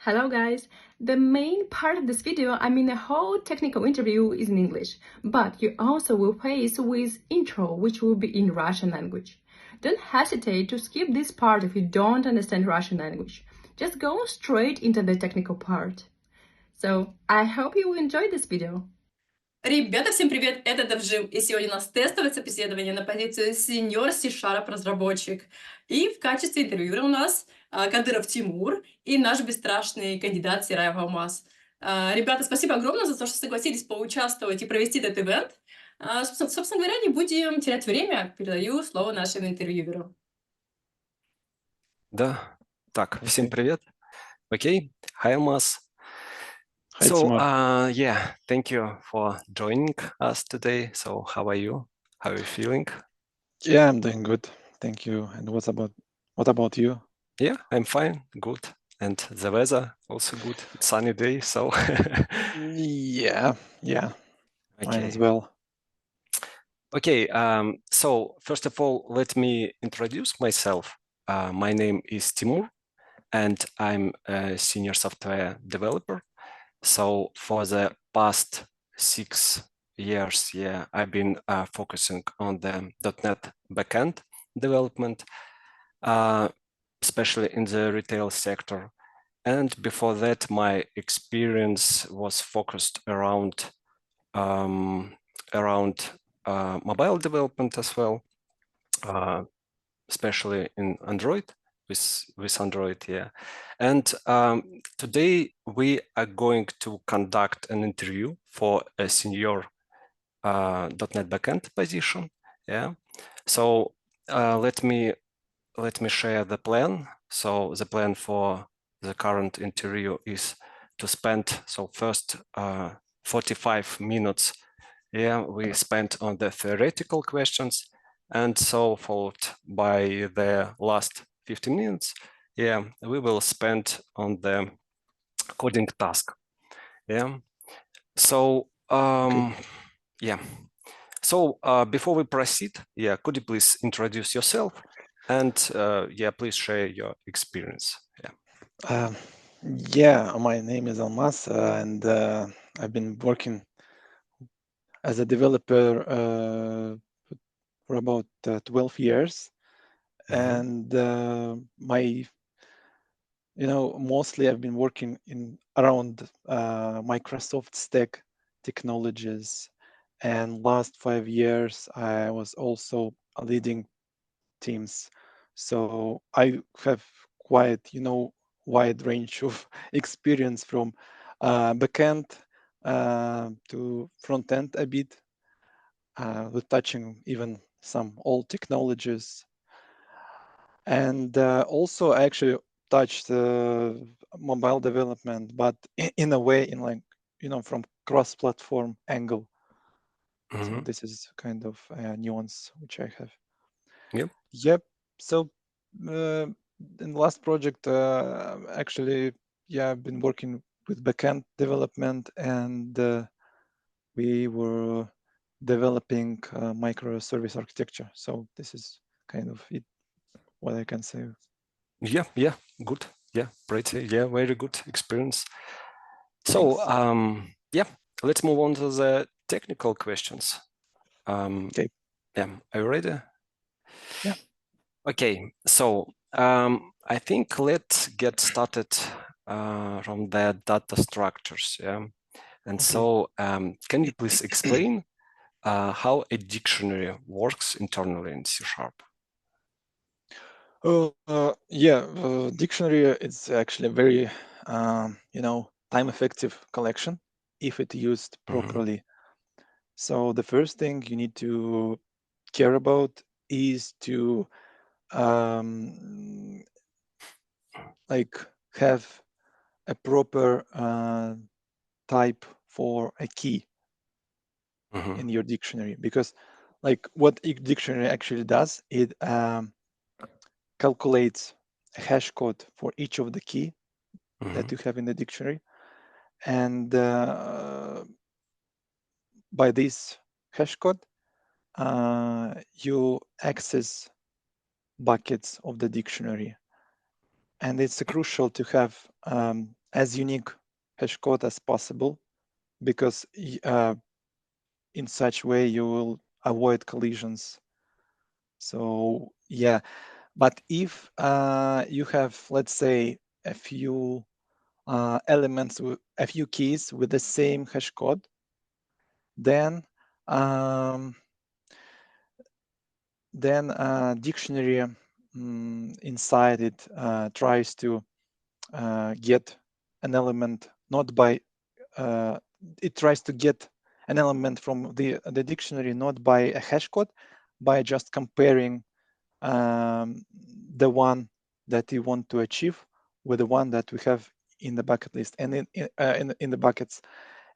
Hello guys! The main part of this video, the whole technical interview is in English, but you also will face with intro, which will be in Russian language. Don't hesitate to skip this part if you don't understand Russian language. Just go straight into the technical part. So, I hope you will enjoy this video. Ребята, всем привет, это Давжим, и сегодня у нас тестовое собеседование на позицию сеньор C# разработчик. И в качестве интервьюера у нас Кадыров Тимур и наш бесстрашный кандидат Сираев Алмаз. Ребята, спасибо огромное за то, что согласились поучаствовать и провести этот ивент. Собственно говоря, не будем терять время, передаю слово нашему интервьюеру. Да, так, всем привет. Okay, hi Алмаз. Hi, Timur. Yeah, thank you for joining us today. So, how are you? How are you feeling? Yeah, I'm doing good. Thank you. And what about you? Yeah, I'm fine, good. And the weather also good. It's sunny day, so Yeah, mine as okay. well. Okay, so first of all, let me introduce myself. My name is Timur, and I'm a senior software developer. So for the past 6 years, I've been focusing on the .NET Backend development, especially in the retail sector. And before that, my experience was focused around mobile development as well, especially in Android, with Android, yeah. And today we are going to conduct an interview for a senior .NET Backend position, yeah. So let me share the plan. So the plan for the current interview is to spend, so first 45 minutes, we spent on the theoretical questions, and so followed by the last 15 minutes, we will spend on the coding task. So Okay. So before we proceed, could you please introduce yourself and please share your experience? My name is Almaz, and I've been working as a developer for about 12 years. And mostly I've been working around Microsoft stack technologies, and last 5 years I was also leading teams. So I have quite wide range of experience from backend to front end a bit, with touching even some old technologies. And also I actually touched mobile development, but in a way, from cross-platform angle. So this is kind of a nuance which I have. Yep. So in the last project, actually, I've been working with backend development, and we were developing microservice architecture. So this is kind of it, what I can say. Good. Pretty, very good experience. So let's move on to the technical questions. Okay. Are you ready? Yeah. Okay, so I think let's get started from the data structures. And so can you please explain how a dictionary works internally in C#? Dictionary is actually a very time-effective collection if it used properly. So the first thing you need to care about is to have a proper type for a key in your dictionary, because what a dictionary actually does, it calculates a hash code for each of the key that you have in the dictionary, and by this hash code you access buckets of the dictionary. And it's crucial to have as unique hash code as possible, because in such way you will avoid collisions. So yeah, but if you have, let's say, a few elements with a few keys with the same hash code, then dictionary inside it tries to get an element not by it tries to get an element from the dictionary not by a hash code, by just comparing the one that you want to achieve with the one that we have in the bucket list and in the buckets.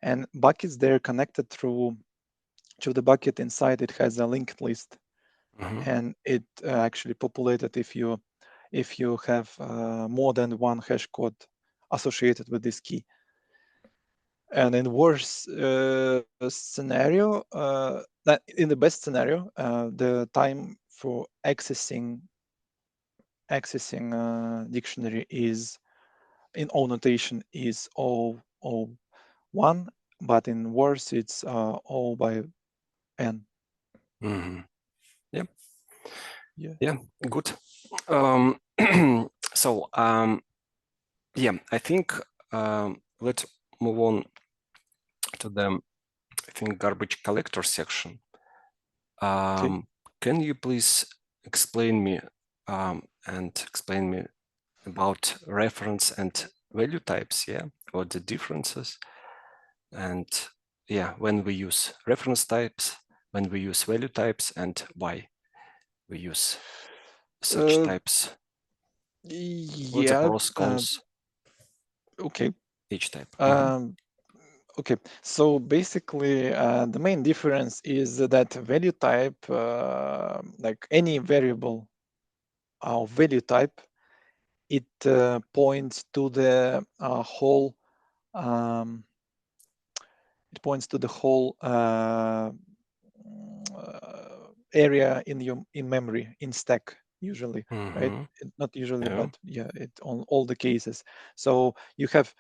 And buckets, they're connected through to the bucket. Inside it has a linked list, and it actually populated if you have more than one hash code associated with this key. And in worst scenario, that in the best scenario, the time for accessing dictionary is in all notation is all one, but in worse it's all by n. Yep. Yeah, Good. So yeah, I think let's move on to the garbage collector section. okay. Can you please explain me about reference and value types? Yeah, what the differences, and yeah, when we use reference types, when we use value types, and why we use such types. What's the Yeah. pros, cons? Okay. Each type. Okay, so basically the main difference is that value type, like any variable or value type, it points to the whole area in memory, in stack usually, right? Not usually, Yeah. but yeah, it on all the cases. So you have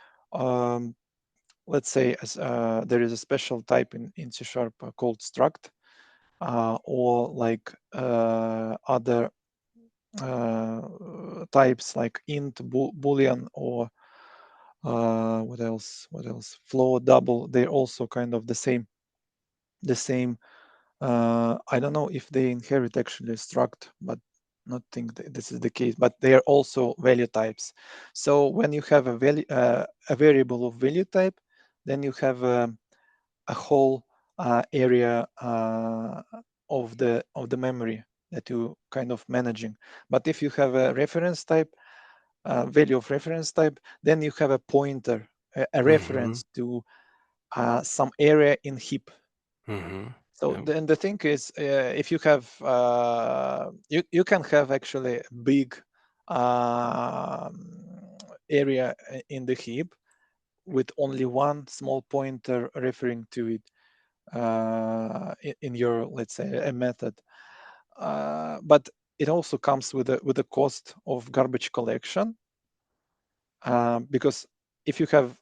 let's say as there is a special type in C# called struct, or like other types like int, boolean, or what else? Float, double. They're also kind of the same. I don't know if they inherit actually struct, but not think that this is the case. But they are also value types. So when you have a value, a variable of value type, then you have a whole area of the memory that you kind of managing. But if you have a reference type, value of reference type, then you have a pointer, a reference to some area in heap. So then the thing is, if you have, you can have actually big area in the heap with only one small pointer referring to it in your, let's say, a method. But it also comes with a cost of garbage collection, because if you have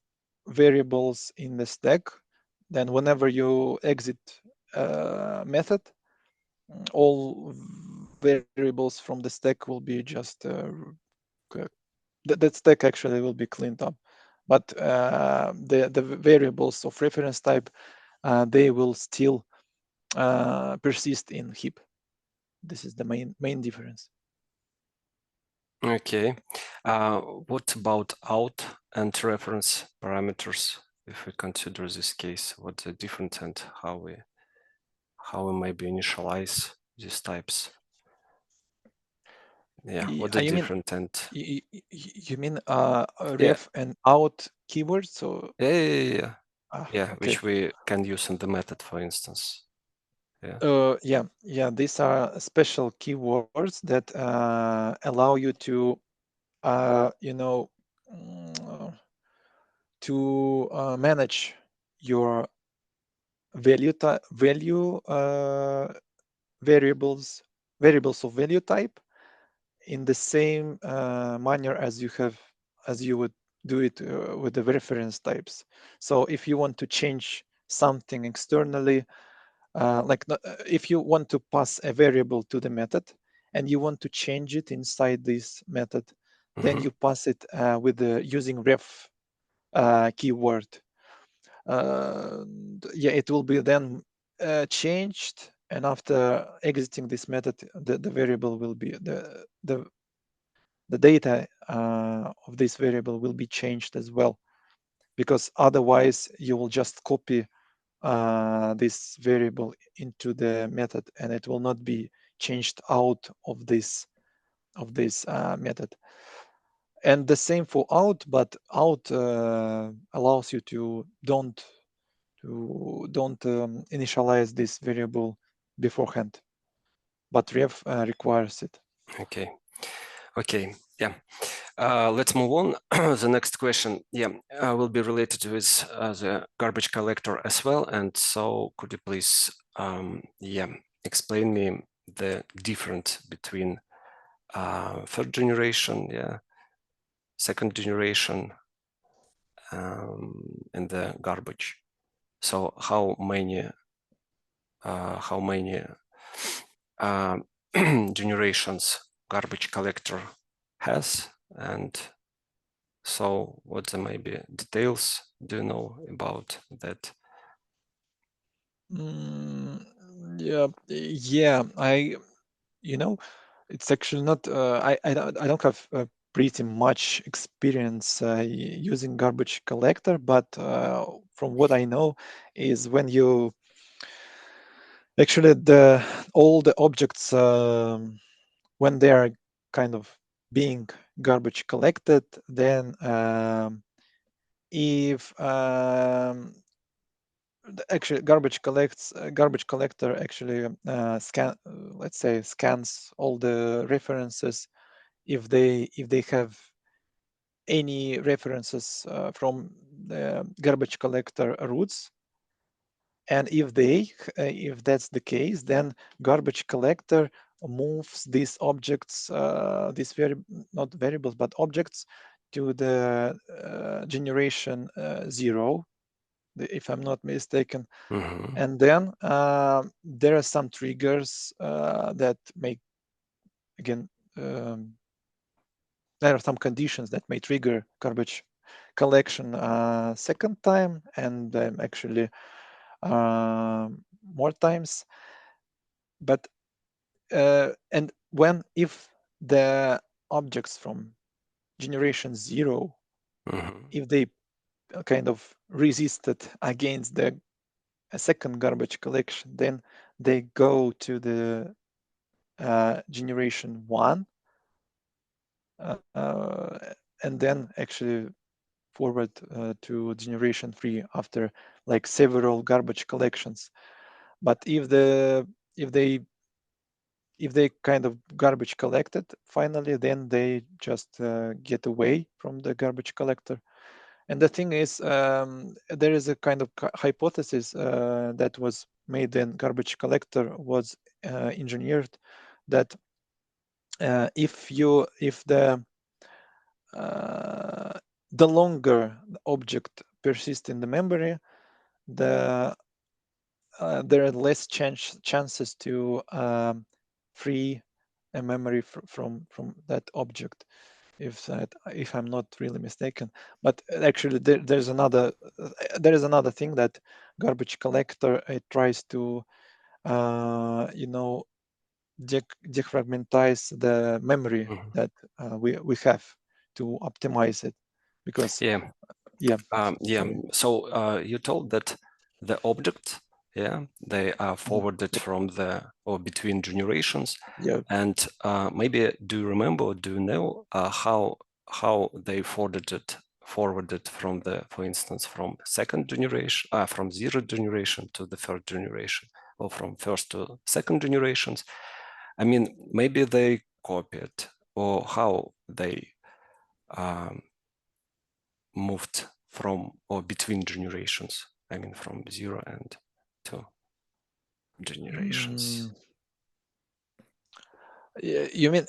variables in the stack, then whenever you exit method, all variables from the stack will be just that stack actually will be cleaned up, but the variables of reference type, they will still persist in heap. This is the main difference. Okay. What about out and reference parameters? If we consider this case, what's the difference and how we maybe initialize these types? Yeah, what the different and you mean ref and out keywords? So yeah, okay. Which we can use in the method, for instance. These are special keywords that allow you to to manage your variables of value type in the same manner as you would do it with the reference types. So if you want to change something externally, if you want to pass a variable to the method and you want to change it inside this method, then you pass it with the using ref keyword. Yeah, it will be then changed, and after exiting this method, the variable will be the data of this variable will be changed as well, because otherwise you will just copy this variable into the method and it will not be changed out of this method. And the same for out, but out allows you to don't initialize this variable beforehand, but ref requires it. Okay, yeah. Let's move on. The next question, will be related with the garbage collector as well. And so, could you please, explain me the difference between third generation, second generation, and the garbage. So how many generations garbage collector has, and so what the maybe details do you know about that? It's actually not. I don't have pretty much experience using garbage collector, but from what I know is when you actually all the objects when they are kind of being garbage collected, then if actually garbage collector actually scans all the references if they have any references from the garbage collector roots, and if that's the case, then garbage collector moves these objects, not variables but objects, to the generation 0, if I'm not mistaken. And then there are some triggers that make, again, there are some conditions that may trigger garbage collection second time, and actually more times. But and if the objects from generation 0, if they kind of resisted against a second garbage collection, then they go to the generation 1, and then actually forward to generation 3 after like several garbage collections. But if they kind of garbage collected finally, then they just get away from the garbage collector. And the thing is, there is a kind of hypothesis that was made when garbage collector was engineered, that if the longer the object persists in the memory, there are less chances to free a memory from that object, if I'm not really mistaken. But actually there is another thing that garbage collector tries to defragmentize the memory that we have to optimize it, because so you told that the object they are forwarded from the or between generations, and maybe do you remember or do you know how they forwarded from the, for instance, from second generation, from 0 generation to the third generation, or from first to second generations? I mean, maybe they copied, or how they moved from or between generations. I mean, from 0 and 2 generations. You mean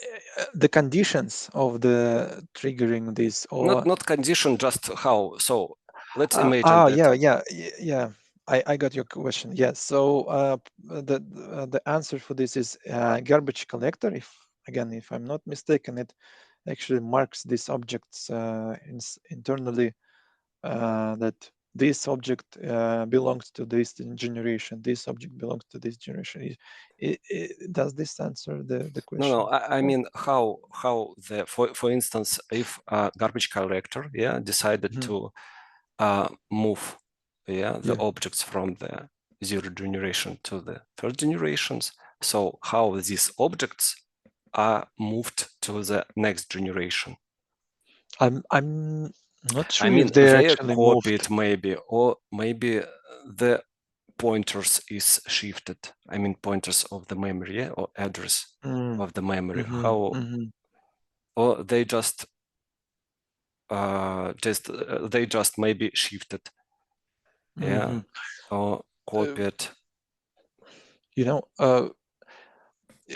the conditions of the triggering this, or not condition, just how? So let's imagine that. Yeah. I got your question. Yes. So the answer for this is garbage collector. If I'm not mistaken, it actually marks these objects internally that this object belongs to this generation. This object belongs to this generation. Does this answer the question? No. I mean how the for instance, if a garbage collector decided to move the objects from the 0 generation to the 3rd generations. So how these objects are moved to the next generation? I'm not sure. I mean, if they're they actually copied moved. maybe, or maybe the pointers is shifted. I mean, pointers of the memory or address of the memory. How or they just maybe shifted, or copied.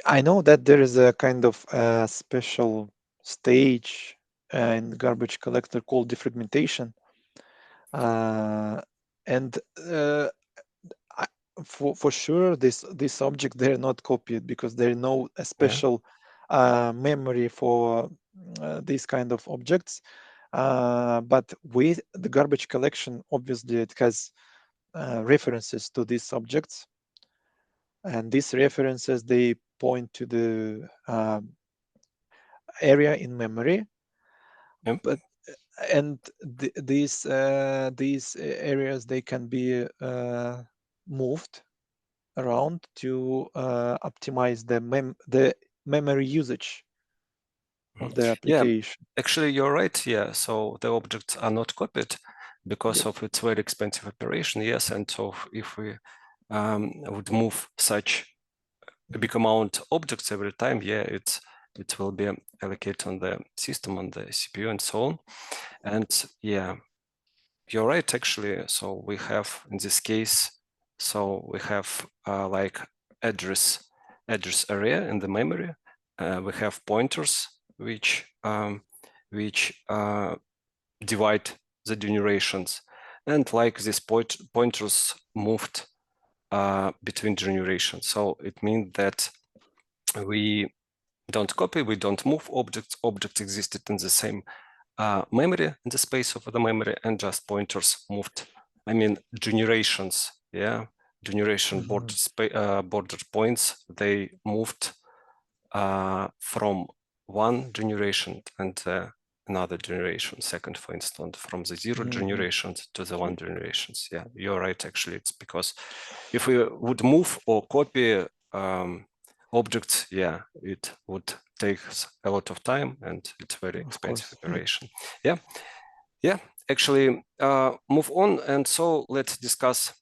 I know that there is a kind of special stage in garbage collector called defragmentation, and for sure this object, they're not copied because there is no special memory for these kind of objects. But with the garbage collection, obviously it has references to these objects, and these references, they point to the area in memory. But these areas, they can be moved around to optimize the memory usage of the application. Actually, you're right. So the objects are not copied because of its very expensive operation. Yes, and so if we would move such a big amount of objects every time, it will be allocated on the system, on the CPU, and so on. And you're right, actually. So we have, in this case, we have like address area in the memory. We have pointers which divide the generations, and like these pointers moved between generations. So it means that we don't copy, we don't move objects. Objects existed in the same memory, in the space of the memory, and just pointers moved. I mean, generations, generation border points, they moved from one generation and another generation, second, for instance, from the 0 generations to the 1 generations. Yeah, you're right. Actually, it's because if we would move or copy objects, it would take a lot of time, and it's very expensive operation. Actually, move on. And so let's discuss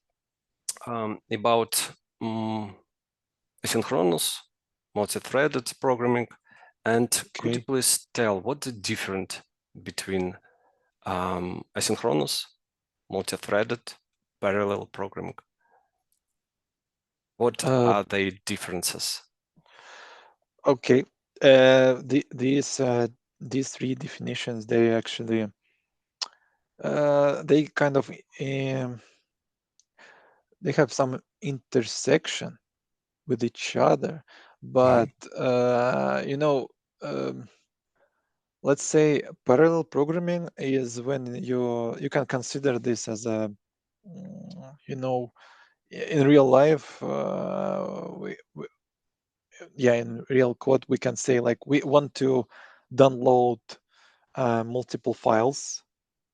about asynchronous, multi-threaded programming. And could you please tell what's the difference between asynchronous, multi-threaded, parallel programming? What are the differences? Okay, these 3 definitions, they actually they kind of they have some intersection with each other, but let's say parallel programming is when you can consider this as a in real life, in real code, we can say like we want to download multiple files,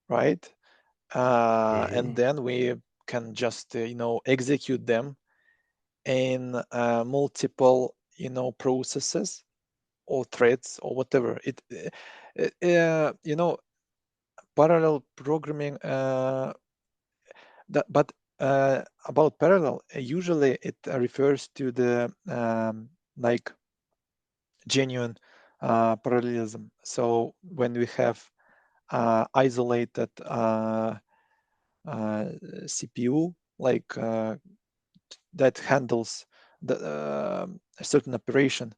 right? And then we can just execute them in multiple processes or threads or whatever. Parallel programming. But about parallel, usually it refers to the like genuine parallelism. So when we have isolated CPU, like that handles a certain operation,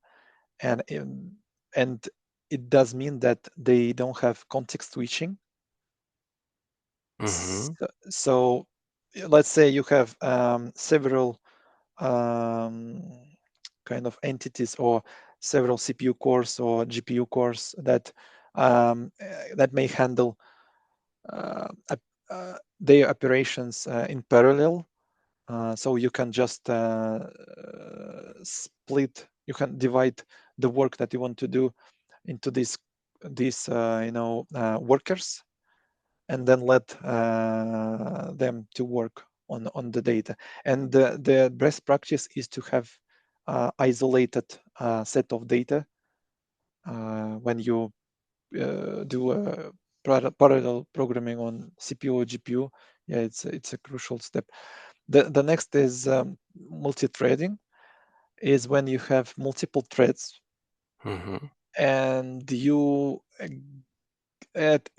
and it does mean that they don't have context switching. So let's say you have several kind of entities or several CPU cores or GPU cores that may handle their operations in parallel. So you can just split. You can divide the work that you want to do into these workers, and then let them to work on the data. And the best practice is to have isolated set of data when you do parallel programming on CPU or GPU. Yeah, it's a crucial step. The next is multi-threading, is when you have multiple threads, and you it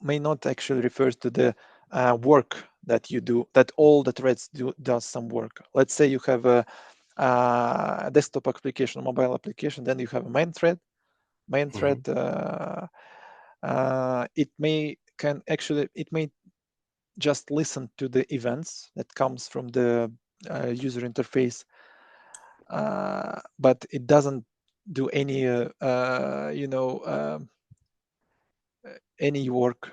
may not actually refer to the work that you do, that all the threads does some work. Let's say you have a desktop application, a mobile application, then you have a main thread. It may just listen to the events that comes from the user interface, but it doesn't do any any work.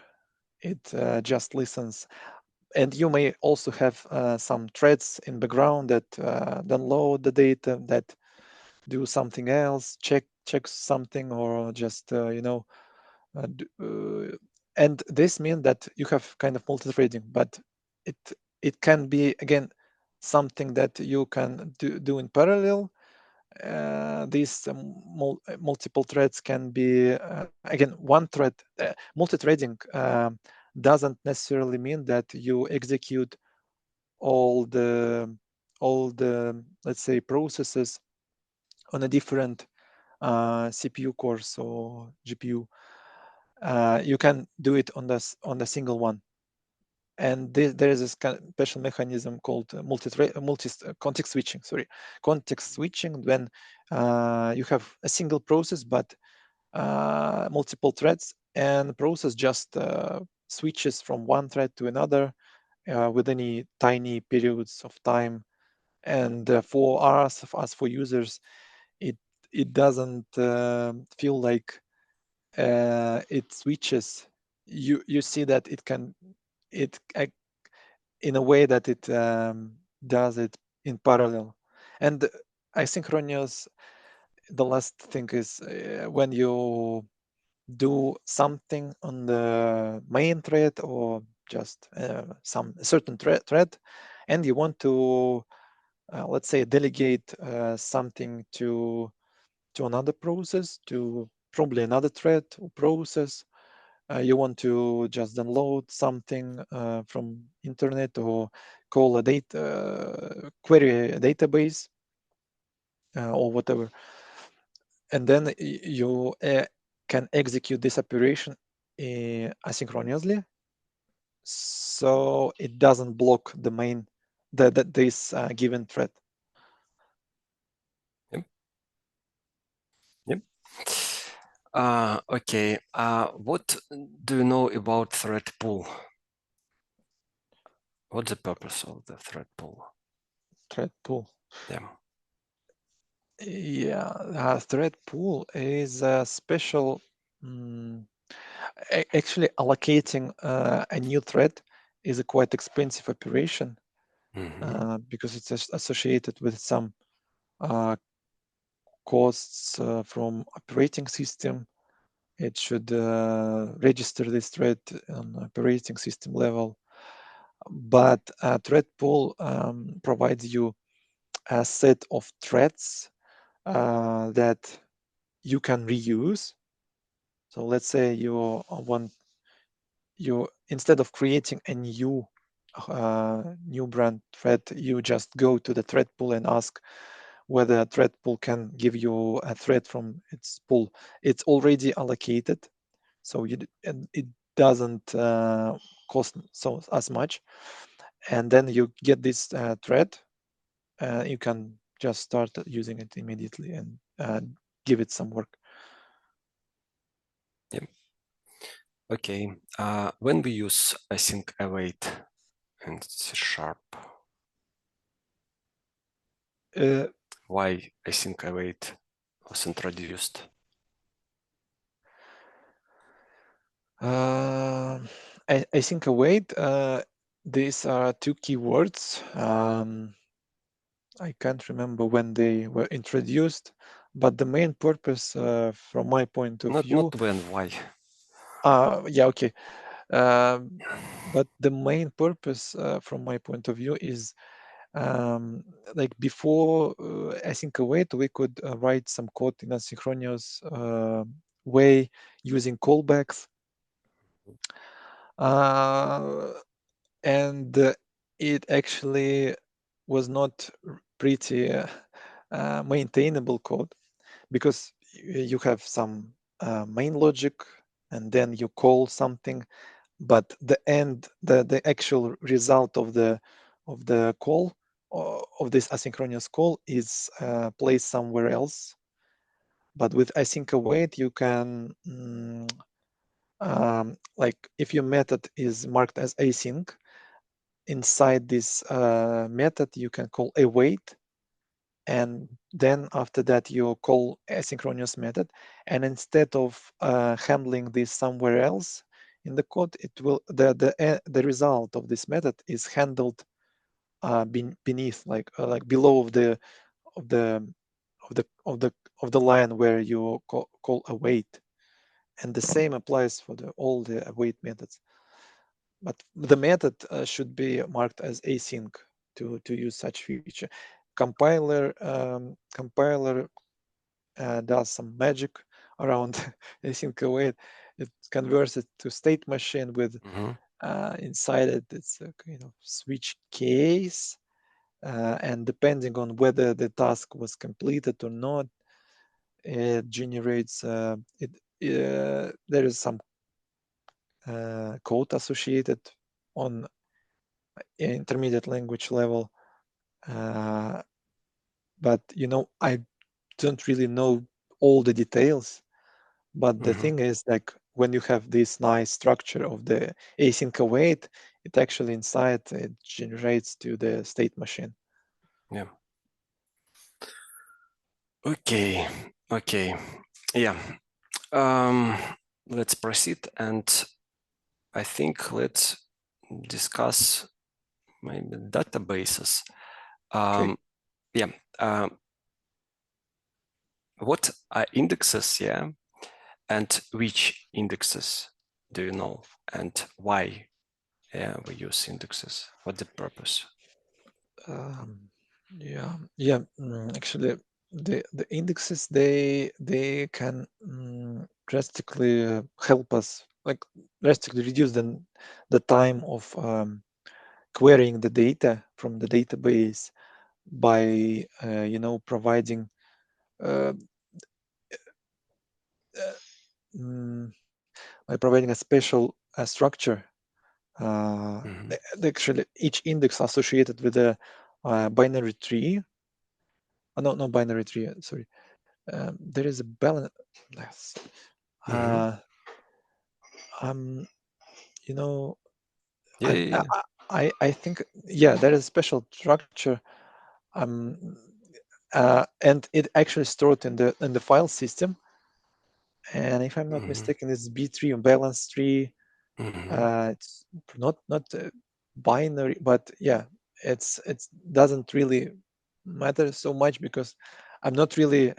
It just listens. And you may also have some threads in background that download the data, that do something else, check something, or just and this means that you have kind of multi-threading, but it can be, again, something that you can do in parallel. These multiple threads can be again one thread. Multi-threading doesn't necessarily mean that you execute all the let's say processes on a different CPU cores or GPU. You can do it on the single one, and there is a special mechanism called context switching. Context switching, when you have a single process but multiple threads, and the process just switches from one thread to another with any tiny periods of time. And for us, as for users, it doesn't feel like it switches. You see that it can in a way that it does it in parallel. And asynchronous, the last thing is when you do something on the main thread or just some certain thread, and you want to let's say delegate something to another process, to probably another thread or process. You want to just download something from internet, or call a query a database or whatever, and then you can execute this operation asynchronously, so it doesn't block the main this given thread. Yep. Okay. What do you know about thread pool? What's the purpose of the thread pool? Thread pool. Yeah. Yeah, thread pool is a special. Actually, allocating a new thread is a quite expensive operation because it's associated with some costs from operating system. It should register this thread on operating system level. But thread pool provides you a set of threads that you can reuse. So let's say you instead of creating a new brand thread, you just go to the thread pool and ask whether thread pool can give you a thread from its pool. It's already allocated, so it doesn't cost as much. And then you get this thread. You can just start using it immediately and give it some work. Yeah. Okay. When we use async await in C#, why async await was introduced? Async await. These are two keywords. I can't remember when they were introduced, but the main purpose, from my point of view, Not when, why? Yeah, okay. But the main purpose, from my point of view, is like before async await, we could write some code in a synchronous way using callbacks, and it actually was not pretty maintainable code, because you have some main logic and then you call something, but the actual result of the call, of this asynchronous call, is placed somewhere else. But with async await, you can like if your method is marked as async, inside this method you can call await, and then after that you call asynchronous method, and instead of handling this somewhere else in the code, it will the result of this method is handled beneath, like below of the line where you call await, and the same applies for all the await methods. But the method should be marked as async to use such feature. Compiler does some magic around async await. It converts it to state machine with inside it, it's a kind of switch case, and depending on whether the task was completed or not, it generates there is some code associated on intermediate language level, but I don't really know all the details. But the thing is, like, when you have this nice structure of the async await, it actually inside it generates to the state machine. Yeah. Okay. Yeah. Let's proceed, and I think let's discuss maybe databases. Okay. Yeah. What are indexes? Yeah. And which indexes do you know, and why we use indexes? What's the purpose? Actually, the indexes, they can drastically help us, like drastically reduce the time of querying the data from the database by providing a special structure. Actually, each index associated with a binary tree. No binary tree. Sorry, there is a balance. I think there is a special structure, and it actually stored in the file system. And if I'm not mistaken, it's B tree or balance tree. It's not binary, but it doesn't really matter so much, because I'm not really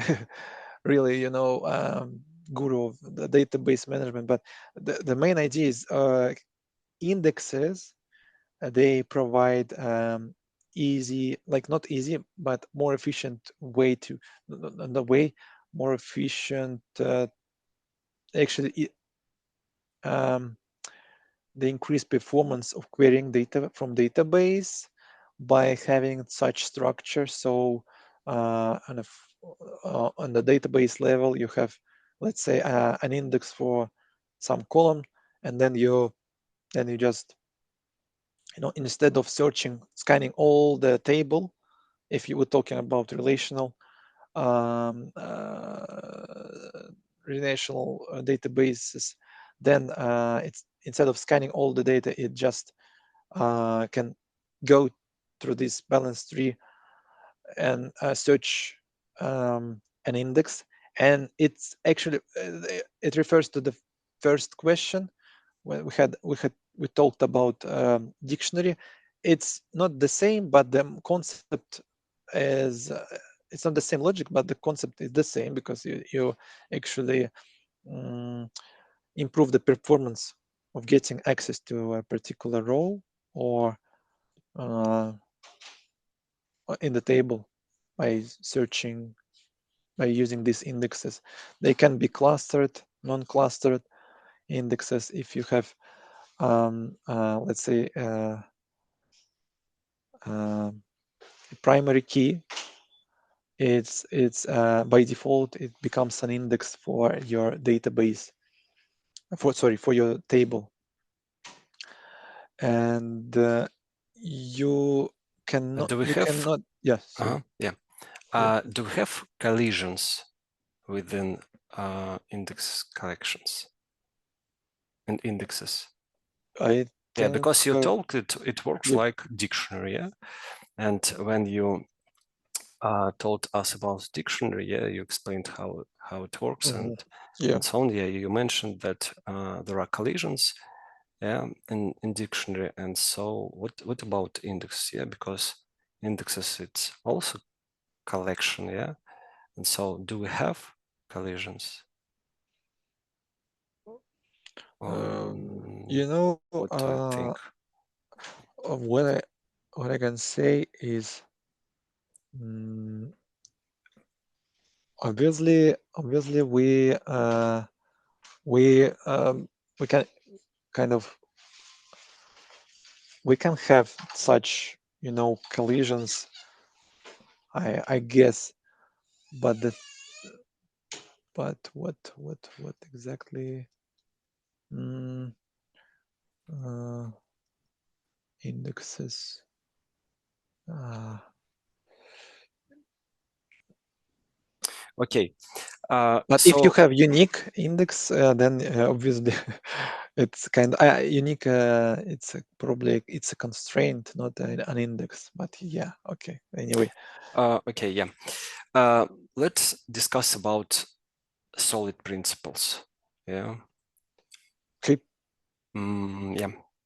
guru of the database management. But the main idea is indexes. They provide easy, like not easy, but more efficient way to more efficient actually the increased performance of querying data from database by having such structure. So on the database level, you have, let's say, an index for some column, and then you just instead of scanning all the table if you were talking about relational databases, then it's instead of scanning all the data, it just can go through this balance tree and search an index. And it's actually it refers to the first question when we talked about dictionary. It's not the same, but the concept is it's not the same logic, but the concept is the same, because you actually improve the performance of getting access to a particular row or in the table by searching, by using these indexes. They can be clustered, non-clustered indexes. If you have, let's say, a primary key, it's by default it becomes an index for your database, for your table, and you cannot. Do we You have? cannot. Yeah. Sorry. Yeah. Do we have collisions within index collections and indexes? I think, because you told it works yeah. like dictionary, yeah. And when you told us about dictionary, yeah, you explained how it works and so on. Yeah, you mentioned that there are collisions, yeah, in dictionary. And so what about index? Yeah, because indexes, it's also collection, yeah. And so do we have collisions? You know, what do you think? What I can say is, obviously we can kind of, we can have such, you know, collisions, I guess, but what exactly? Indexes. Okay. But if you have unique index, then obviously it's kind of unique. It's probably it's a constraint, not an index. But yeah, okay. Anyway. Okay, yeah. Let's discuss about solid principles. Yeah. Okay.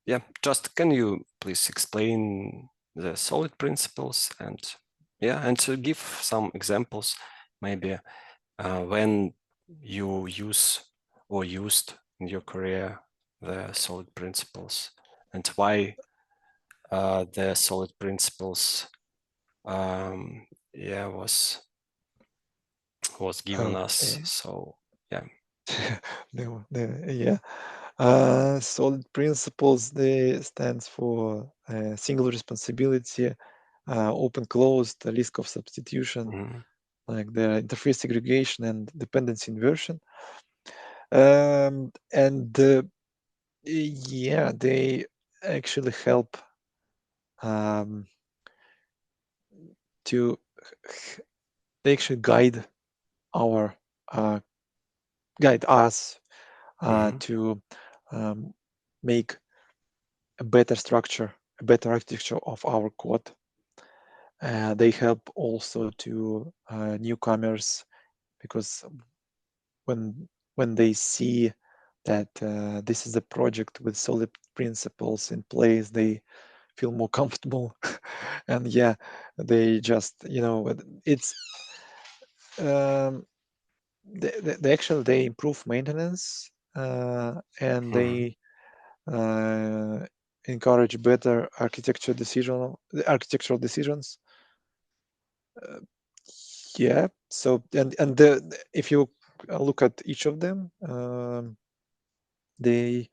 Yeah. Just can you please explain the solid principles and to give some examples, maybe when you use or used in your career the solid principles, and why the solid principles was given us. So yeah. Yeah. Solid principles, they stands for single responsibility, open closed, risk of substitution, like the interface segregation and dependency inversion. And yeah, they actually help they actually guide us to make a better structure, a better architecture of our code. They help also to newcomers, because when they see that this is a project with solid principles in place, they feel more comfortable. And yeah, they just, you know, it's they actually they improve maintenance, and they encourage better architectural decisions. Yeah. So and if you look at each of them, they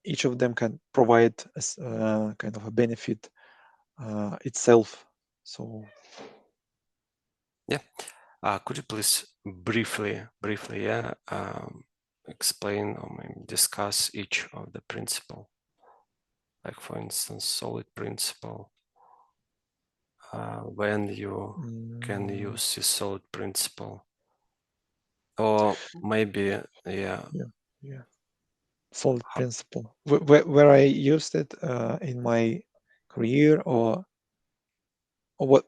each of them can provide kind of a benefit itself. So yeah. Could you please briefly, explain or maybe discuss each of the principle? Like for instance, solid principle, when you can use the solid principle, or maybe yeah. Solid principle. Where I used it in my career, or what?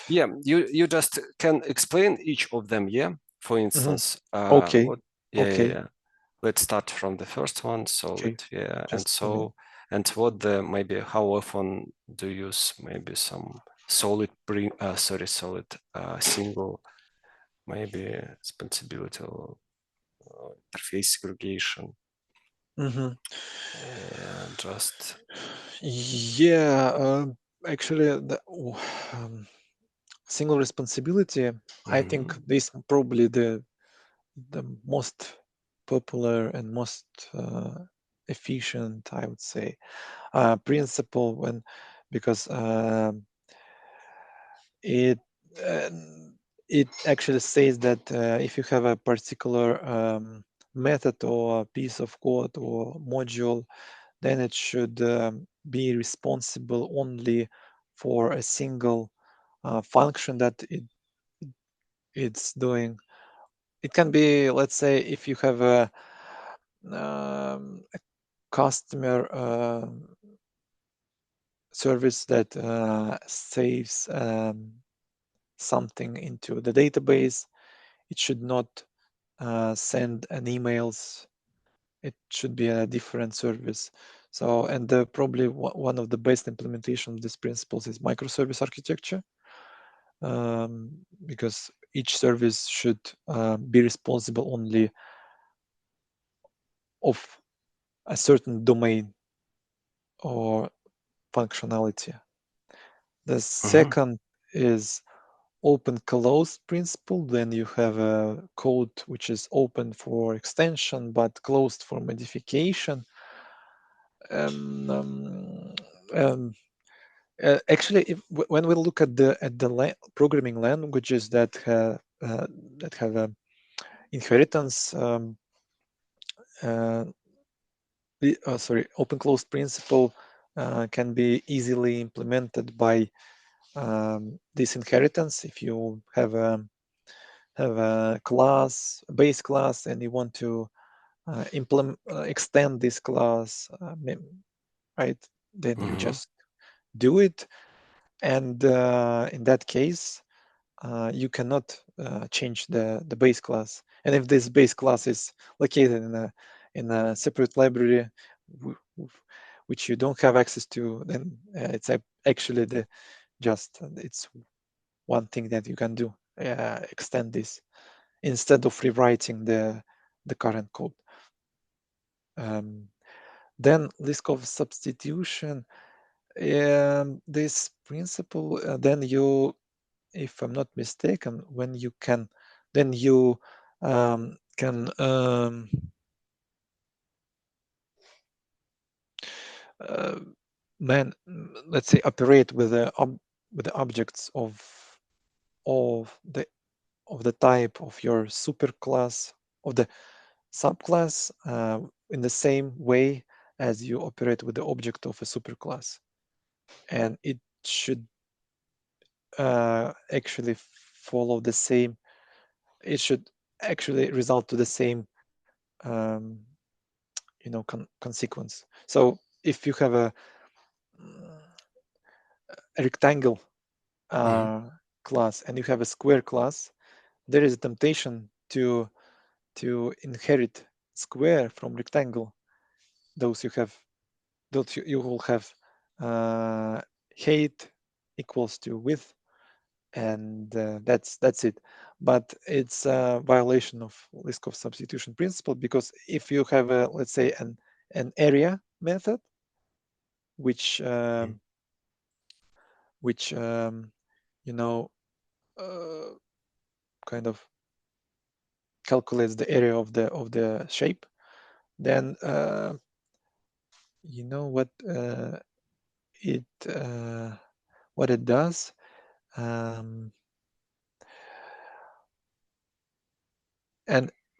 Yeah, you just can explain each of them. Yeah, for instance, Okay. yeah. Let's start from the first one, solid. Okay. Yeah, Just and what the maybe how often do you use maybe some solid solid single, maybe responsibility or interface segregation. Just actually the single responsibility, I think this probably the most popular and most efficient, I would say, principle, because it actually says that if you have a particular method or a piece of code or module, then it should be responsible only for a single function that it's doing. It can be, let's say, if you have a customer service that saves something into the database, it should not send an emails. It should be a different service. So, and probably one of the best implementation of these principles is microservice architecture, because each service should be responsible only of a certain domain or functionality. The second is open close principle. Then you have a code which is open for extension but closed for modification. Actually, when we look at the programming languages that have a inheritance, open close principle can be easily implemented by this inheritance. If you have a class, a base class, and you want to extend this class, right? Then you just do it, and in that case, you cannot change the base class. And if this base class is located in a separate library which you don't have access to, then it's actually it's one thing that you can do, extend this instead of rewriting the current code. Then list of substitution, this principle, then you, if I'm not mistaken, when you can, then you can let's say operate with the objects of the type of your superclass of the subclass in the same way as you operate with the object of a superclass, and it should actually follow the same. It should actually result to the same consequence. So if you have a rectangle class and you have a square class, there is a temptation to inherit square from rectangle. You will have height equals to width, and that's it. But it's a violation of list of substitution principle, because if you have a, let's say, an area method which kind of calculates the area of the shape, then what it does, and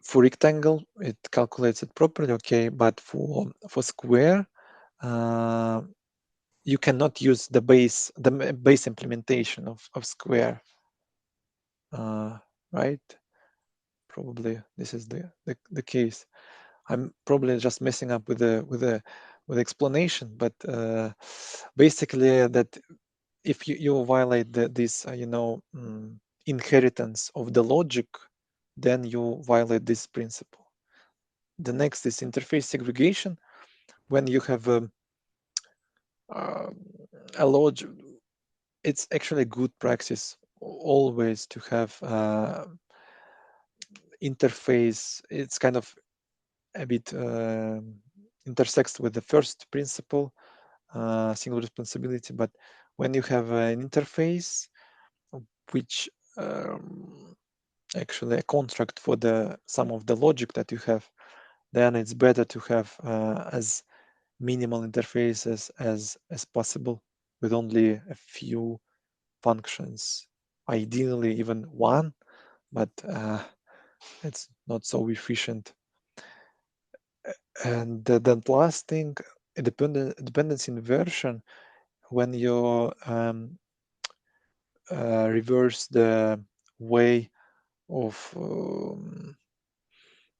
for rectangle it calculates it properly, okay, but for square you cannot use the base implementation of Square, right? Probably this is the case. I'm probably just messing up with the explanation, but basically that if you violate this inheritance of the logic, then you violate this principle. The next is interface segregation. When you have a logic, it's actually good practice always to have interface. It's kind of a bit intersects with the first principle, single responsibility. But when you have an interface, which actually a contract for the some of the logic that you have, then it's better to have as minimal interfaces as possible, with only a few functions, ideally even one, but it's not so efficient. And the last thing, dependency inversion, when you reverse the way of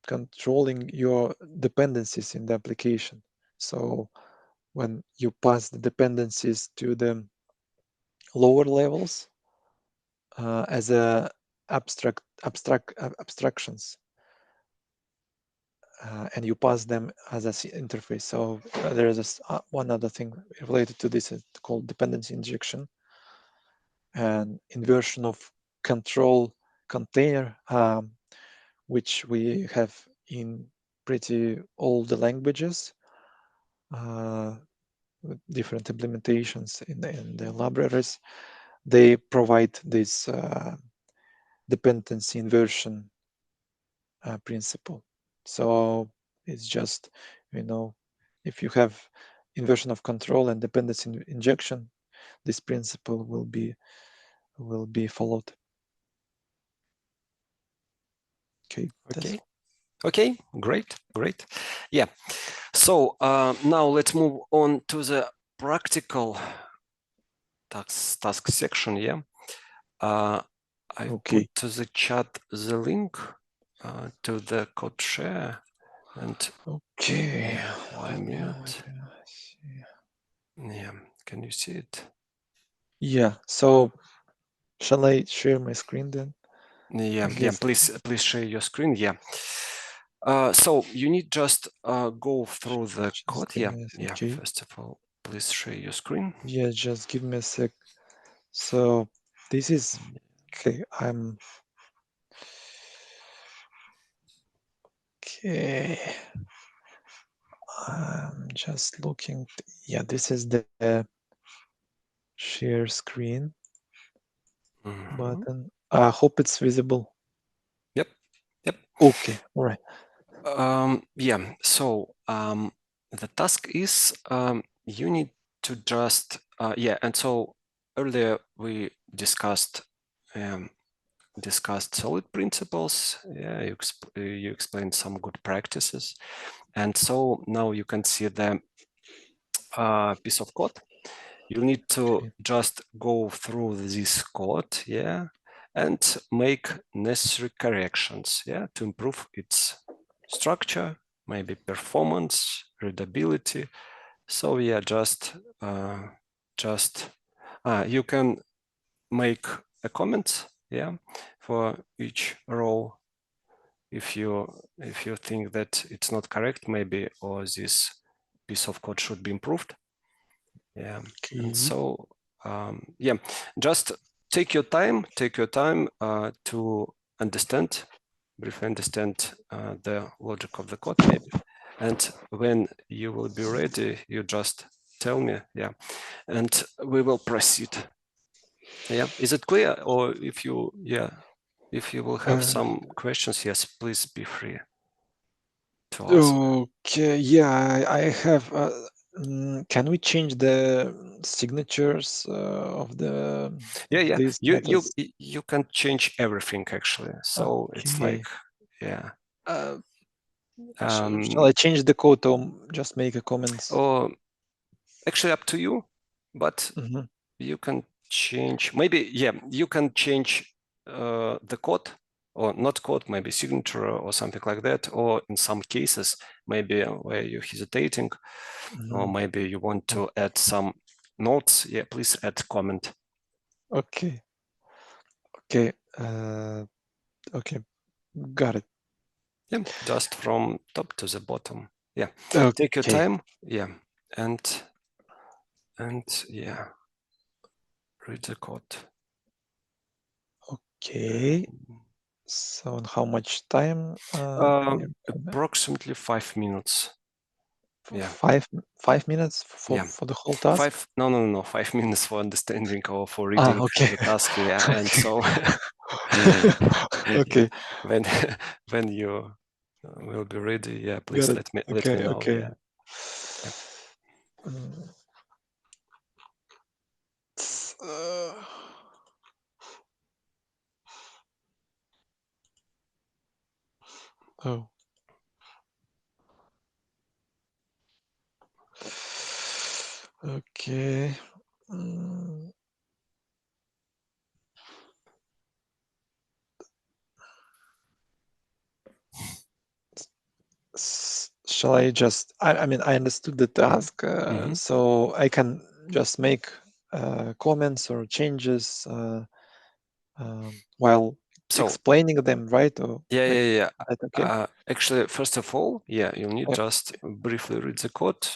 controlling your dependencies in the application. So when you pass the dependencies to the lower levels as a abstractions, and you pass them as an interface. So there is one other thing related to this, is called dependency injection and inversion of control container, which we have in pretty all the languages, with different implementations in the libraries. They provide this dependency inversion principle. So it's just, if you have inversion of control and dependency injection, this principle will be followed. Okay, great. Yeah, so now let's move on to the practical task section. Yeah, I put to the chat the link to the code share, and yeah, 1 minute. Yeah, can you see it? Yeah, so shall I share my screen then? Yeah, please share your screen. Yeah. So you need just go through the code. Yeah. First of all, please share your screen. Yeah, just give me a sec. So this is okay. I'm just looking. Yeah, this is the share screen button. I hope it's visible. Yep. Okay, all right. Yeah, so the task is you need to just and so earlier we discussed solid principles. Yeah, you explained some good practices, and so now you can see the piece of code. You need to just go through this code, yeah, and make necessary corrections, yeah, to improve its structure, maybe performance, readability. So yeah, you can make a comment, yeah, for each row if you think that it's not correct, maybe, or this piece of code should be improved. Yeah, and so yeah, just take your time to briefly understand the logic of the code, maybe, and when you will be ready, you just tell me, yeah, and we will proceed. Yeah, is it clear? Or if you will have some questions, yes, please be free to ask. Okay, yeah, I have. Can we change the signatures of the? Yeah. You can change everything actually. So it's like, yeah. Shall I change the code or just make a comment? Or actually, up to you. but Mhm. you can change, maybe, yeah, you can change the code, or not code, maybe signature or something like that, or in some cases, maybe where you're hesitating, or Mhm. maybe you want to add some notes, yeah, please add comment. Okay. Okay. Okay. Got it. Yeah, just from top to the bottom. Yeah, take your Okay. time. Yeah, and yeah, read the code. Okay. So how much time? You recommend? Approximately 5 minutes. Yeah, 5 minutes for yeah. for the whole task. No, 5 minutes for understanding or for reading Okay. the task. Yeah, and Okay. so Okay. when when you will be ready, yeah, please Got it. let me Okay. know. Okay. Yeah. Mm. Uh, oh. Okay. Mm. Shall I just? I mean, I understood the task, so I can just make comments or changes while So explaining them, right? Or yeah. that okay? Actually, first of all, yeah, you need Uh, just briefly read the code.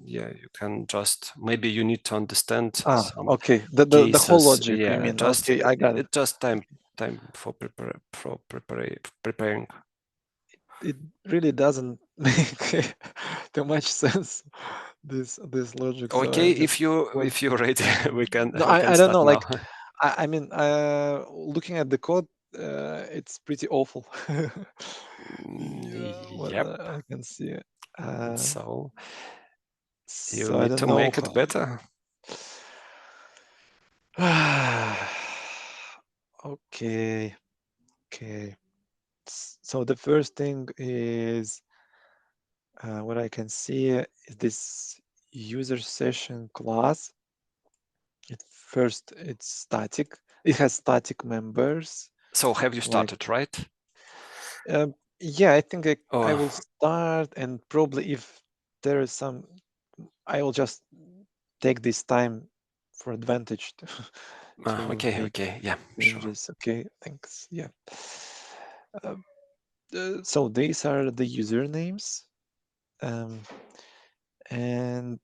Yeah, you can just, maybe you need to understand some okay. The whole cases. logic. You Yeah, mean? just Okay, I got it. just time for preparing. It really doesn't make too much sense. This logic. So Okay, I'm just if you're ready, we can no, we can I don't start know. now. Like, I mean, looking at the code, it's pretty awful. Yeah, what Yep. I can see. So you So I need don't to know make it better. Okay. Okay. So the first thing is what I can see is this user session class. It's static. It has static members. So have you Like, started, right? yeah, I think I Oh, will start, and probably if there is some, I will just take this time for advantage to okay, make yeah, sure. changes. Okay, thanks. Yeah. So these are the usernames, and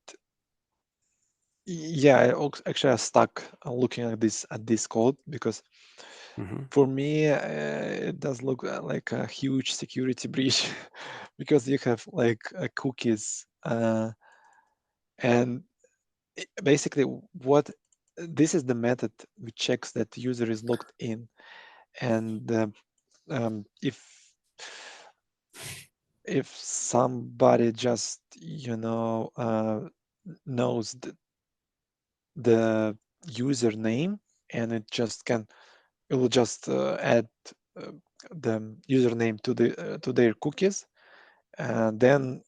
yeah, actually I stuck looking at this code because for me it does look like a huge security breach because you have like cookies and basically what this is the method which checks that the user is logged in, and if somebody just knows the username, and it will just add the username to their cookies, and then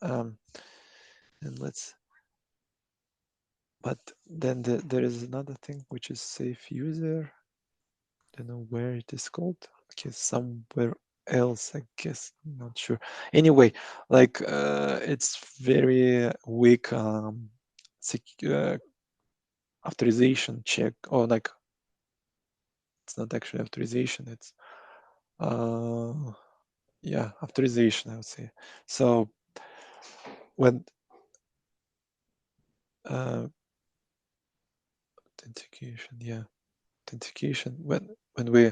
and but then there is another thing which is safe user. Don't know where it is called. Okay, somewhere else, I guess. I'm not sure. Anyway, like it's very weak authorization check, or like it's not actually authorization, it's yeah, authorization, I would say. So when authentication, yeah, authentication, when we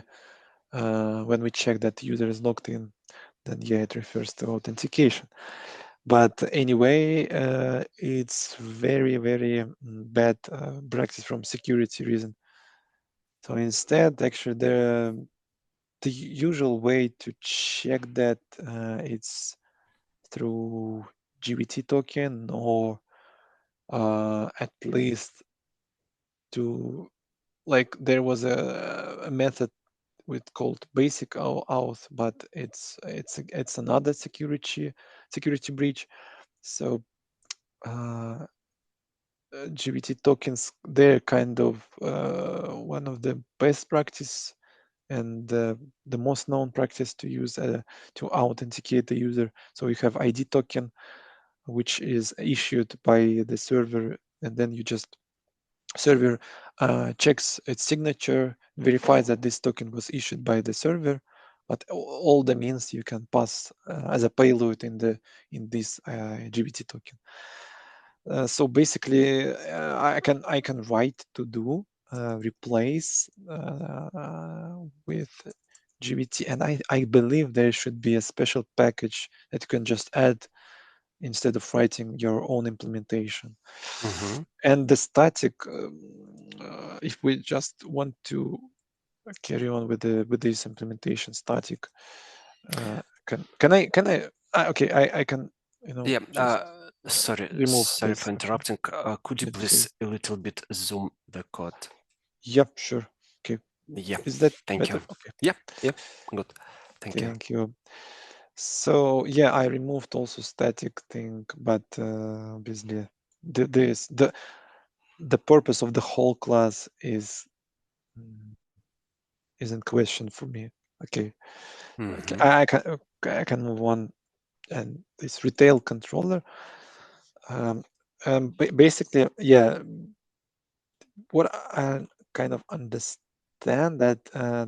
check that the user is logged in, then yeah, it refers to authentication. But anyway, it's very bad practice from security reason. So instead, actually, the usual way to check that it's through GBT token, or at least to, like, there was a method with called basic auth, but it's another security breach. So GBT tokens, they're kind of one of the best practice and the most known practice to use to authenticate the user. So you have ID token, which is issued by the server, and then you just server checks its signature, verifies that this token was issued by the server, but all the means you can pass as a payload in this GBT token. So basically, I can write to do replace with GBT, and I believe there should be a special package that you can just add instead of writing your own implementation. And the static, if we just want to carry on with this implementation static, can I okay, I can, you know, sorry remove for this. interrupting. Could you please a little bit zoom the code? Yep, sure. Okay. Yeah. Is that Thank better? you. Okay. Yeah. Good. Thank you. So yeah, I removed also static thing, but obviously the purpose of the whole class is isn't question for me. Okay. Okay. I can move on. And this retail controller, basically, yeah, what I kind of understand that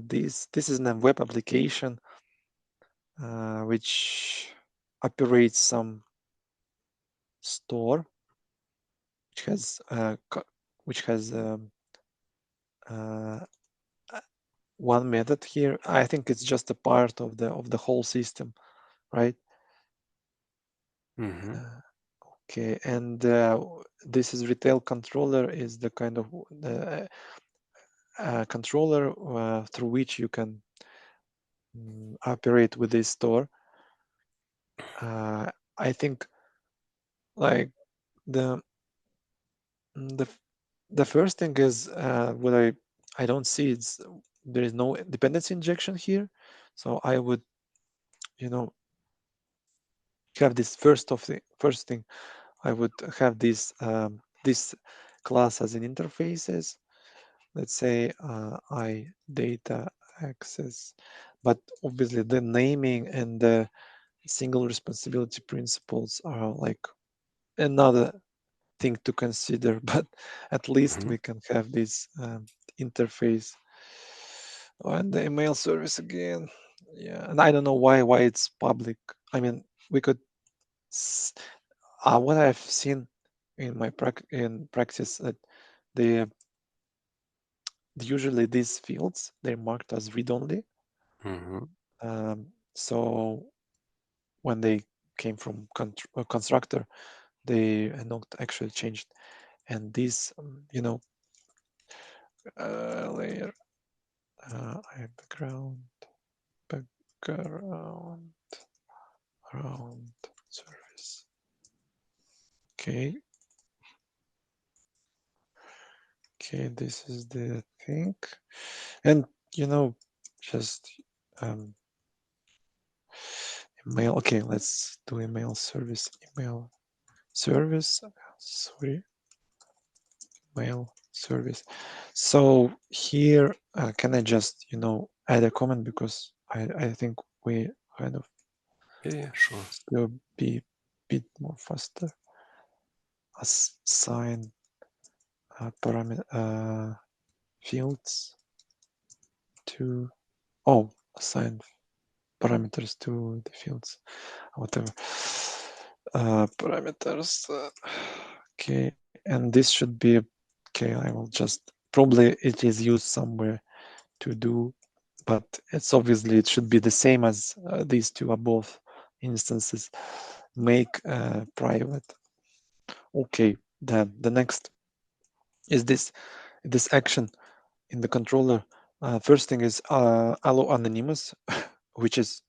this is a web application which operates some store which has one method here. I think it's just a part of the whole system, right? Okay, and this is retail controller is the kind of the controller through which you can operate with this store. I think like the first thing is what I don't see there is no dependency injection here, so I would, you know, have this first thing. I would have this this class as an interfaces. Let's say I data access, but obviously the naming and the single responsibility principles are like another thing to consider, but at least we can have this interface. And the email service again, yeah, and I don't know why it's public. I mean, we could what I've seen in my practice that usually these fields, they're marked as read-only. So when they came from constructor, they are not actually changed. And this, you know, layer background service. Okay. Okay, this is the thing. And, you know, just email. Okay, let's do email service. Email service. Sorry. Mail service. So here, can I just, you know, add a comment, because I think we kind of sure. still be a bit more faster. Assign parameter fields to assign parameters to the fields, whatever parameters. Okay, and this should be okay. I will just probably it is used somewhere to do, but it's obviously it should be the same as these two above instances. Make private. Okay, then the next is this action in the controller. First thing is allow anonymous, which is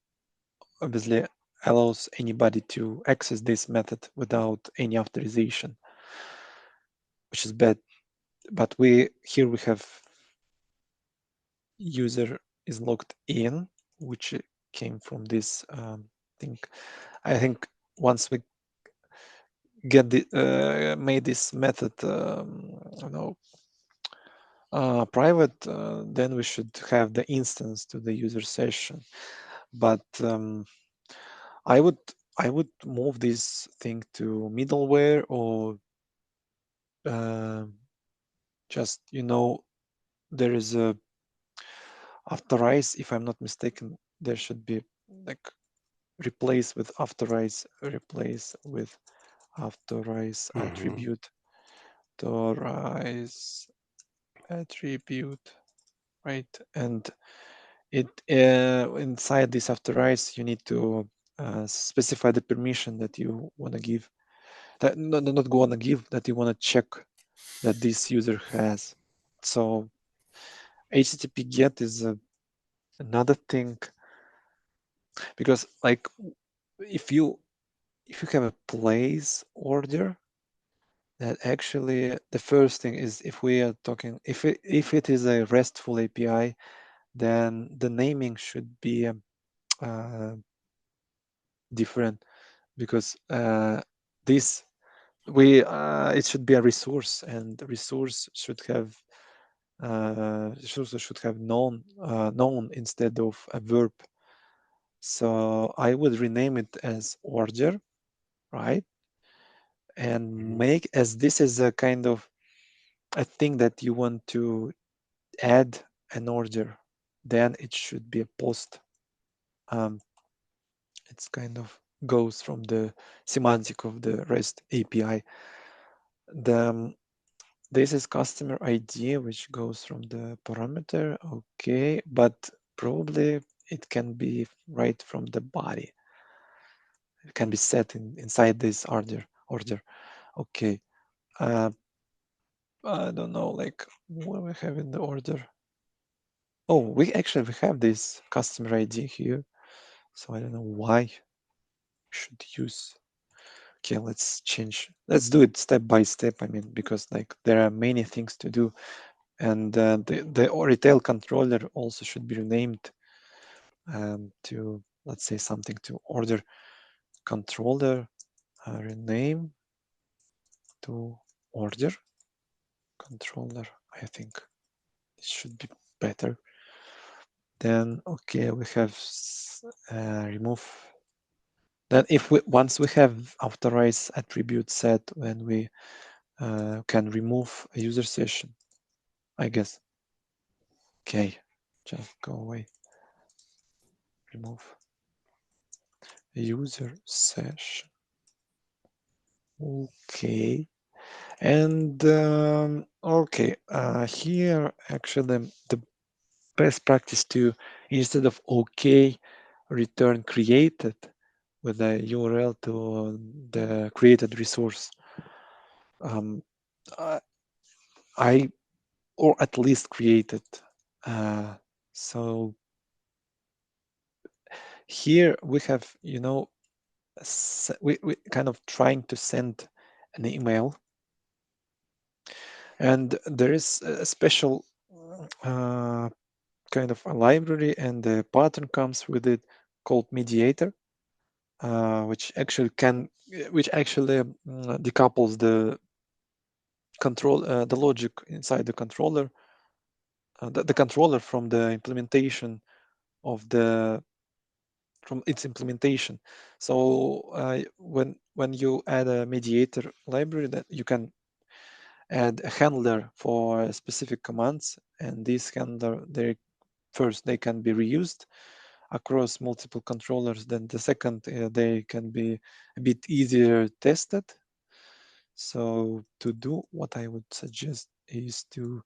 obviously allows anybody to access this method without any authorization, which is bad. But here we have user is logged in, which came from this thing. I think once we get the made this method private, then we should have the instance to the user session. But I would move this thing to middleware, or just, there is a authorize, if I'm not mistaken, there should be like replace with authorize attribute, authorize attribute, right? And it inside this authorize, you need to specify the permission that you want to give, that not want to give, that you want to check that this user has. So HTTP GET is another thing, because like if you have a place order, that actually the first thing is, if we are talking, if it is a RESTful API, then the naming should be different, because this it should be a resource, and the resource should have known instead of a verb. So I would rename it as order, right? And make, as this is a kind of a thing that you want to add an order, then it should be a post. It's kind of goes from the semantic of the REST API. This is customer ID, which goes from the parameter. Okay, but probably it can be right from the body. It can be set inside this order. Okay. I don't know, like what we have in the order. Oh, we have this customer ID here. So I don't know why we should use. Okay, let's do it step by step. I mean, because like there are many things to do, and the retail controller also should be renamed to, let's say, something to order controller, rename to order controller. I think it should be better. Then okay, we have remove. Then once we have authorize attribute set, when we can remove a user session, I guess. Okay, just go away. Remove user session. Okay, and okay, here actually the best practice to, instead of okay, return created with a URL to the created resource. I or at least created. So here we have, we kind of trying to send an email, and there is a special kind of a library, and the pattern comes with it called mediator, which actually decouples the the logic inside the controller, the controller from the implementation from its implementation. So when you add a mediator library, that you can add a handler for specific commands, and this handler, they can be reused across multiple controllers. Then the second, they can be a bit easier tested. So to do, what I would suggest is to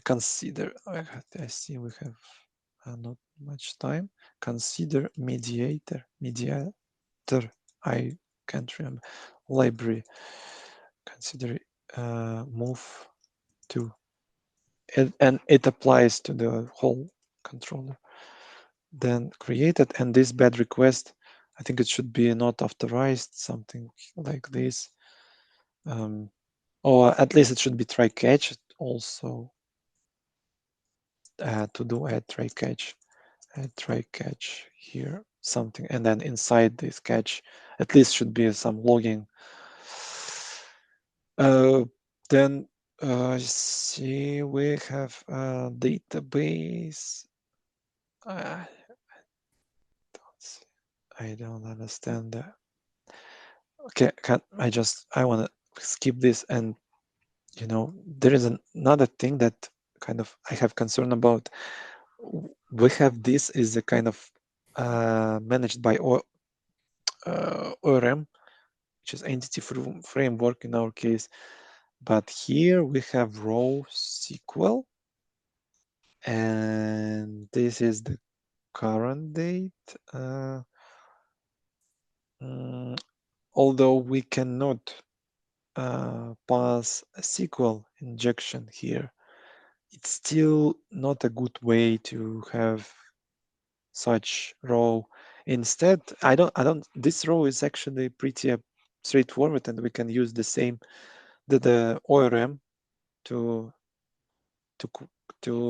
consider, I see we have not much time. Consider mediator, I can't remember, library, consider move to, and it applies to the whole controller. Then created, and this bad request, I think it should be not authorized, something like this. Or at least it should be try catch also, to do add try catch here, something, and then inside this catch at least should be some logging Then see, we have a database. I don't understand that. Okay, I want to skip this. And there is another thing that kind of I have concern about. We have this is a kind of managed by ORM, which is entity framework in our case. But here we have raw SQL, and this is the current date. Although we cannot pass a SQL injection here, it's still not a good way to have such row. Instead, this row is actually pretty straightforward, and we can use the same the ORM to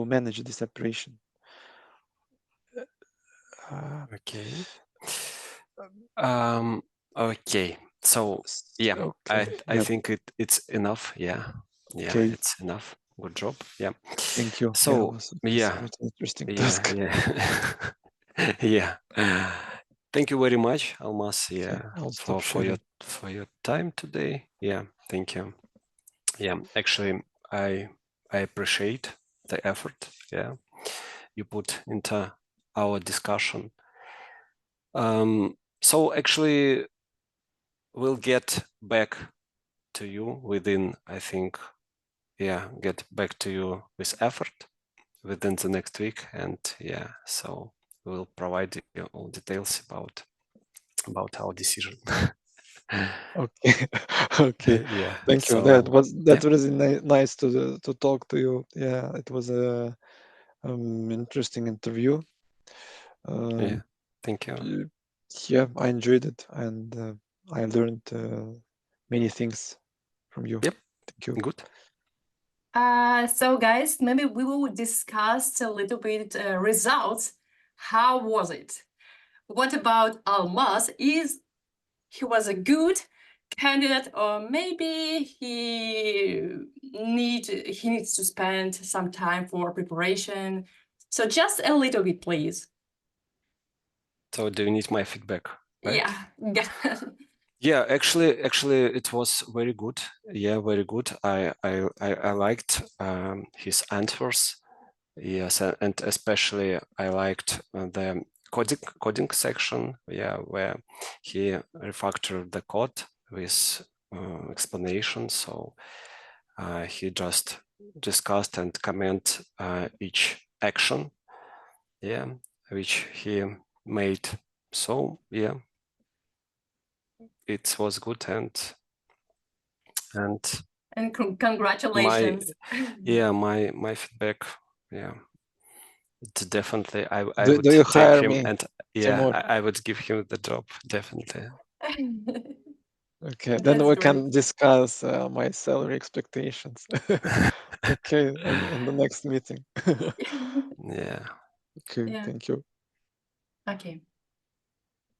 manage this operation. Okay. Okay. So yeah, okay. I think it's enough. Yeah. Okay. It's enough. Good job. Yeah. Thank you. So yeah, it's interesting task. Yeah. Thank you very much, Almaz. Yeah, Okay, for your time today. Yeah, thank you. Yeah, actually, I appreciate the effort. Yeah, you put into our discussion. So actually, we'll get back to you within, I think, get back to you with effort within the next week. And yeah, so we'll provide you all details about our decision. Okay. Okay. Yeah. Thank you. That was really nice to talk to you. Yeah, it was a interesting interview. Yeah. Thank you. Yeah, I enjoyed it, and I learned many things from you. Yep. Thank you. Good. So guys, maybe we will discuss a little bit results. How was it? What about Almaz? He was a good candidate, or maybe he needs to spend some time for preparation? So just a little bit, please. So do you need my feedback? Right? Yeah. Yeah, actually, it was very good. Yeah, very good. I liked his answers. Yes, and especially I liked the coding section. Yeah, where he refactored the code with explanation. So he just discussed and comment each action. Yeah, which he made. So yeah. It was good and congratulations. My feedback, yeah, it's definitely I Do would you take hire him me, and Timur? I would give him the job, definitely. Okay, then we can discuss my salary expectations. Okay, in the next meeting. Yeah. Okay, thank you. Okay.